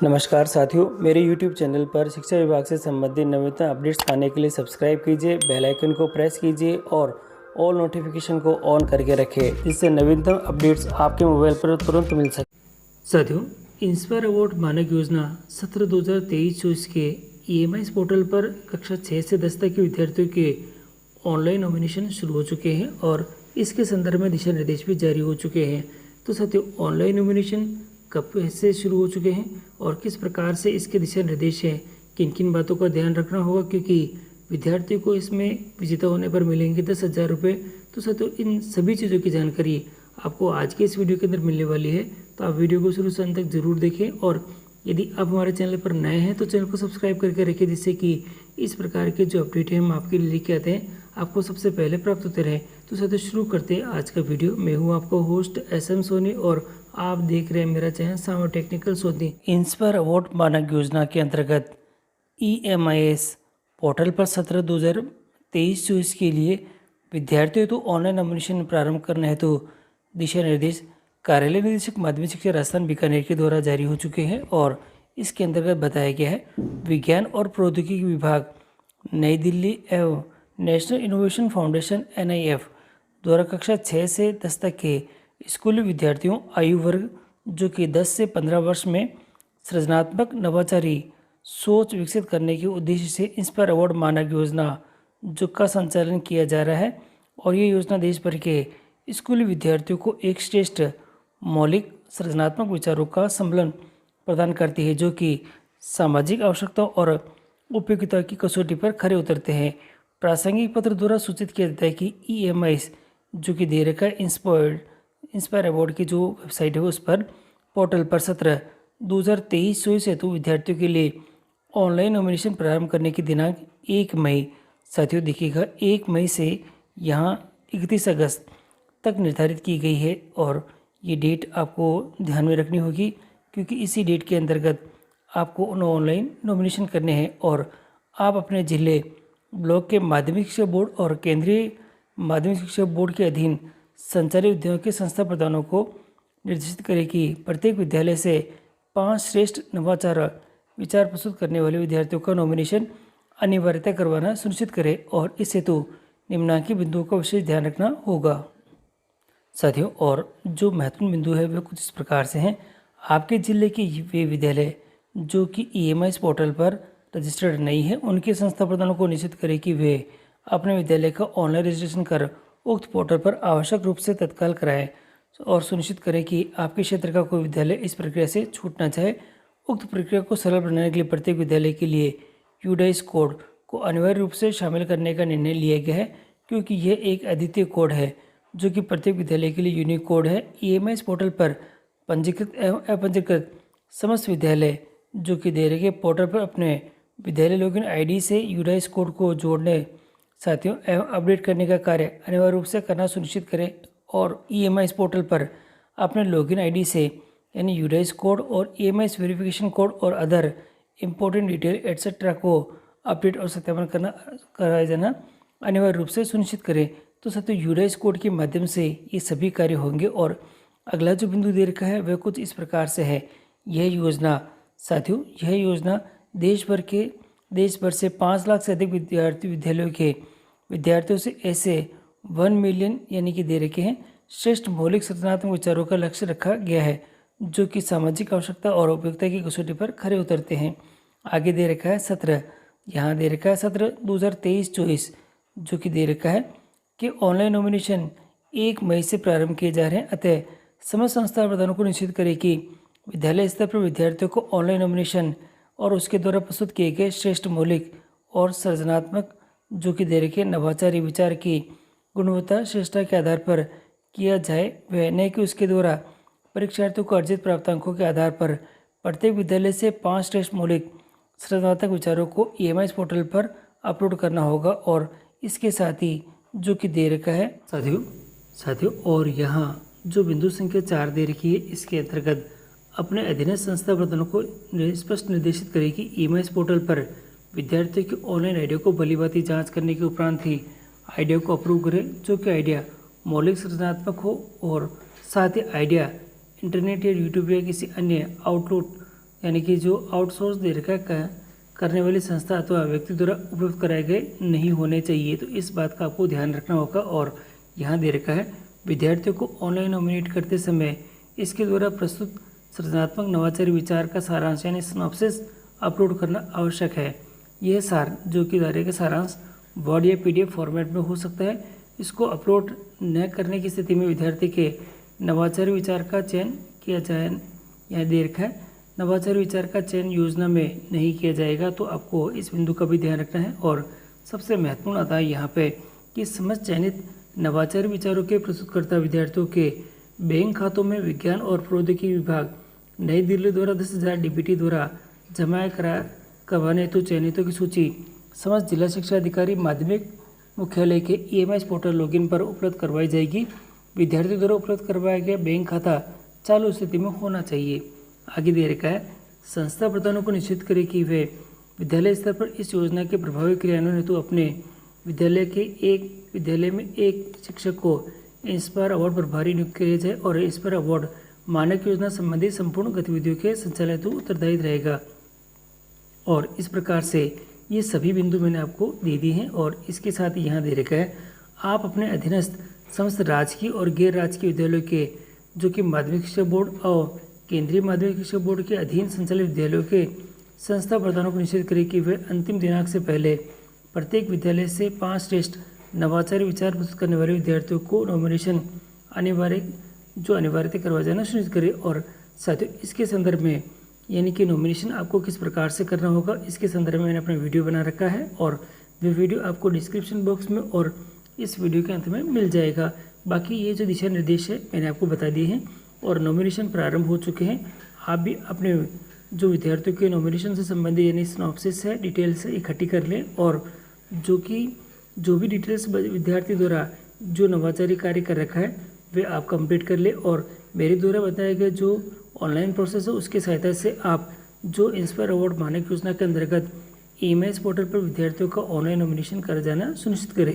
नमस्कार साथियों, मेरे YouTube चैनल पर शिक्षा विभाग से संबंधित नवीनतम अपडेट्स पाने के लिए सब्सक्राइब कीजिए, बेल आइकन को प्रेस कीजिए और ऑल नोटिफिकेशन को ऑन करके रखें, जिससे नवीनतम अपडेट्स आपके मोबाइल पर तुरंत मिल सके। साथियों, इंस्पायर अवार्ड मानक योजना सत्र 2023-24 के EMIS पोर्टल पर कक्षा 6 से 10 तक के विद्यार्थियों के ऑनलाइन नॉमिनेशन शुरू हो चुके हैं और इसके संदर्भ में दिशा निर्देश भी जारी हो चुके हैं। तो साथियों, ऑनलाइन नॉमिनेशन कब से शुरू हो चुके हैं और किस प्रकार से इसके दिशा निर्देश हैं, किन किन बातों का ध्यान रखना होगा, क्योंकि विद्यार्थियों को इसमें विजेता होने पर मिलेंगे 10,000 रुपये। तो साथियों, इन सभी चीज़ों की जानकारी आपको आज के इस वीडियो के अंदर मिलने वाली है, तो आप वीडियो को शुरू से अंत तक जरूर देखें। और यदि आप हमारे चैनल पर नए हैं तो चैनल को सब्सक्राइब करके रखें, जिससे कि इस प्रकार के जो अपडेट हैं हम आपके लिए लेके आते हैं आपको सबसे पहले प्राप्त होते रहें। तो साथियों, शुरू करते हैं आज का वीडियो। मैं हूँ आपका होस्ट SM सोनी और आप देख रहे हैं मेरा चैनल सामा टेक्निकल सोनी। इंस्पायर अवार्ड मानक योजना के अंतर्गत EMIS पोर्टल पर सत्र 2023-24 के लिए विद्यार्थियों तो ऑनलाइन नॉमिनेशन प्रारंभ करना है तो दिशा निर्देश कार्यालय निदेशक माध्यमिक शिक्षा राजस्थान बीकानेर के द्वारा जारी हो चुके हैं। और इसके अंतर्गत बताया गया है, विज्ञान और प्रौद्योगिकी विभाग नई दिल्ली एवं नेशनल इनोवेशन फाउंडेशन NIF द्वारा कक्षा 6 से 10 तक के स्कूली विद्यार्थियों आयु वर्ग जो कि 10 से 15 वर्ष में सृजनात्मक नवाचारी सोच विकसित करने के उद्देश्य से इंस्पायर अवार्ड मानक योजना जो का संचालन किया जा रहा है। और ये योजना देश भर के स्कूली विद्यार्थियों को एक श्रेष्ठ मौलिक सृजनात्मक विचारों का सम्मेलन प्रदान करती है, जो कि सामाजिक आवश्यकताओं और उपयोगिता की कसौटी पर खरे उतरते हैं। प्रासंगिक पत्र द्वारा सूचित किया जाता है कि EMIS जो कि दे रखा है इंस्पायर अवार्ड की जो वेबसाइट है उस पर पोर्टल पर सत्र 2023-24 हेतु विद्यार्थियों के लिए ऑनलाइन नॉमिनेशन प्रारंभ करने की दिनांक 1 मई, साथियों देखिएगा 1 मई से यहाँ 31 अगस्त तक निर्धारित की गई है। और ये डेट आपको ध्यान में रखनी होगी, क्योंकि इसी डेट के अंतर्गत आपको ऑनलाइन नॉमिनेशन करने हैं और आप अपने जिले ब्लॉक के माध्यमिक शिक्षा बोर्ड और केंद्रीय माध्यमिक शिक्षा बोर्ड के अधीन संचालित विद्यालयों के संस्था प्रधानों को निर्देशित करें कि प्रत्येक विद्यालय से 5 श्रेष्ठ नवाचार विचार प्रस्तुत करने वाले विद्यार्थियों का नॉमिनेशन अनिवार्यता करवाना सुनिश्चित करें और इस हेतु निम्नलिखित बिंदुओं का विशेष ध्यान रखना होगा। साथियों, और जो महत्वपूर्ण बिंदु है वे कुछ इस प्रकार से हैं। आपके जिले के वे विद्यालय जो कि EMIS पोर्टल पर रजिस्टर्ड नहीं है, उनके संस्था प्रधानों को निश्चित करें कि वे अपने विद्यालय का ऑनलाइन रजिस्ट्रेशन कर उक्त पोर्टल पर आवश्यक रूप से तत्काल कराएं और सुनिश्चित करें कि आपके क्षेत्र का कोई विद्यालय इस प्रक्रिया से छूट न जाए। उक्त प्रक्रिया को सरल बनाने के लिए प्रत्येक विद्यालय के लिए UDIS कोड को अनिवार्य रूप से शामिल करने का निर्णय लिया गया है, क्योंकि यह एक अद्वितीय कोड है जो कि प्रत्येक विद्यालय के लिए यूनिक कोड है। EMIS पोर्टल पर पंजीकृत एवं अपंजीकृत समस्त विद्यालय जो कि दे रखे पोर्टल पर अपने विद्यालय लॉगिन ID से UDIS कोड को जोड़ने साथियों एवं अपडेट करने का कार्य अनिवार्य रूप से करना सुनिश्चित करें। और EMIS पोर्टल पर अपने लॉगिन ID से यानी UDIS कोड और EMIS वेरिफिकेशन कोड और अदर इम्पोर्टेंट डिटेल एट्सेट्रा को अपडेट और सत्यापन कराया जाना अनिवार्य रूप से सुनिश्चित करें। तो साथियों, UDIS कोड के माध्यम से ये सभी कार्य होंगे। और अगला जो बिंदु दे रखा है वह कुछ इस प्रकार से है। यह योजना देश भर से 5 लाख से अधिक विद्यालयों के विद्यार्थियों से ऐसे 1 मिलियन यानी कि दे रखे हैं श्रेष्ठ मौलिक सृजनात्मक विचारों का लक्ष्य रखा गया है, जो कि सामाजिक आवश्यकता और उपयोगिता की कसौटी पर खरे उतरते हैं। आगे दे रखा है सत्र, यहाँ दे रखा है सत्र 2023-24 जो कि दे रखा है कि ऑनलाइन नॉमिनेशन 1 मई से प्रारंभ किए जा रहे हैं। अतः समस्त संस्था प्रधानों को निश्चित करें कि विद्यालय स्तर पर विद्यार्थियों को ऑनलाइन नॉमिनेशन और उसके द्वारा प्रस्तुत किए गए श्रेष्ठ मौलिक और सृजनात्मक जो कि दे रखे नवाचारी विचार की गुणवत्ता श्रेष्ठता के आधार पर किया जाए, वह न कि उसके द्वारा परीक्षार्थियों को अर्जित प्राप्तांकों के आधार पर। प्रत्येक विद्यालय से 5 श्रेष्ठ मौलिक सृजनात्मक विचारों को EMIS पोर्टल पर अपलोड करना होगा। और इसके साथ ही जो कि दे रखा है साथियों और यहाँ जो बिंदु संख्या 4 दे रखी है, इसके अंतर्गत अपने अधीनस्थ संस्था प्रधानों को स्पष्ट निर्देशित करें कि EMIS पोर्टल पर विद्यार्थियों की ऑनलाइन आइडिया को भलीभांति जांच करने के उपरांत ही आइडिया को अप्रूव करें, जो कि आइडिया मौलिक सृजनात्मक हो और साथ ही आइडिया इंटरनेट या यूट्यूब या किसी अन्य यानी कि जो आउटसोर्स दे रखा करने वाली संस्था अथवा व्यक्ति द्वारा उपलब्ध कराए गए नहीं होने चाहिए। तो इस बात का आपको ध्यान रखना होगा। और यहाँ दे रखा है विद्यार्थियों को ऑनलाइन नॉमिनेट करते समय इसके द्वारा प्रस्तुत सृजनात्मक नवाचारी विचार का सारांश यानी सिनॉप्सिस अपलोड करना आवश्यक है। यह सार जो कि दायरे का सारांश वर्ड या PDF फॉर्मेट में हो सकता है। इसको अपलोड न करने की स्थिति में विद्यार्थी के नवाचारी विचार का चयन किया जाए। यहाँ दे रखा है नवाचारी विचार का चयन योजना में नहीं किया जाएगा। तो आपको इस बिंदु का भी ध्यान रखना है। और सबसे महत्वपूर्ण आता है यहाँ पे कि समस्त चयनित नवाचारी विचारों के प्रस्तुतकर्ता विद्यार्थियों के बैंक खातों में विज्ञान और प्रौद्योगिकी विभाग नई दिल्ली द्वारा 10,000 DBT द्वारा जमा करवाने हेतु चयनितों की सूची समस्त जिला शिक्षा अधिकारी माध्यमिक मुख्यालय के EMS पोर्टल लॉगिन पर उपलब्ध करवाई जाएगी। विद्यार्थी द्वारा उपलब्ध करवाया गया बैंक खाता चालू स्थिति में होना चाहिए। आगे दे रखा है संस्था प्रधानों को निश्चित करे कि वे विद्यालय स्तर पर इस योजना के प्रभावी क्रियान्वयन हेतु अपने विद्यालय में एक शिक्षक को इंस्पायर अवार्ड प्रभारी नियुक्त किया जाए और इंस्पायर अवार्ड मानक योजना संबंधी संपूर्ण गतिविधियों के संचालन हेतु उत्तरदायी रहेगा। और इस प्रकार से ये सभी बिंदु मैंने आपको दे दी हैं। और इसके साथ यहाँ दे रखा है आप अपने अधीनस्थ समस्त राजकीय और गैर राजकीय विद्यालयों के जो कि माध्यमिक शिक्षा बोर्ड और केंद्रीय माध्यमिक शिक्षा बोर्ड के अधीन संचालित विद्यालयों के संस्था प्रधानों को निश्चित करें कि वे अंतिम दिनांक से पहले प्रत्येक विद्यालय से 5 श्रेष्ठ नवाचारी विचार प्रस्तुत करने वाले विद्यार्थियों को नॉमिनेशन अनिवार्यता करवा जाना सुनिश्चित करें। और साथियों इसके संदर्भ में यानी कि नॉमिनेशन आपको किस प्रकार से करना होगा इसके संदर्भ में मैंने अपना वीडियो बना रखा है। और वो वीडियो आपको डिस्क्रिप्शन बॉक्स में और इस वीडियो के अंत में मिल जाएगा। बाकी ये जो दिशा निर्देश है मैंने आपको बता दिए हैं और नॉमिनेशन प्रारंभ हो चुके हैं। आप भी अपने जो विद्यार्थियों के नॉमिनेशन से संबंधित यानी सिनॉप्सिस है डिटेल्स इकट्ठी कर लें। और जो भी डिटेल्स विद्यार्थी द्वारा जो नवाचारी कार्य कर रखा है वे आप कंप्लीट कर ले। और मेरे द्वारा बताया गया जो ऑनलाइन प्रोसेस है उसकी सहायता से आप जो इंस्पायर अवार्ड मानक योजना के अंतर्गत EMS पोर्टल पर विद्यार्थियों का ऑनलाइन नॉमिनेशन कर जाना सुनिश्चित करें।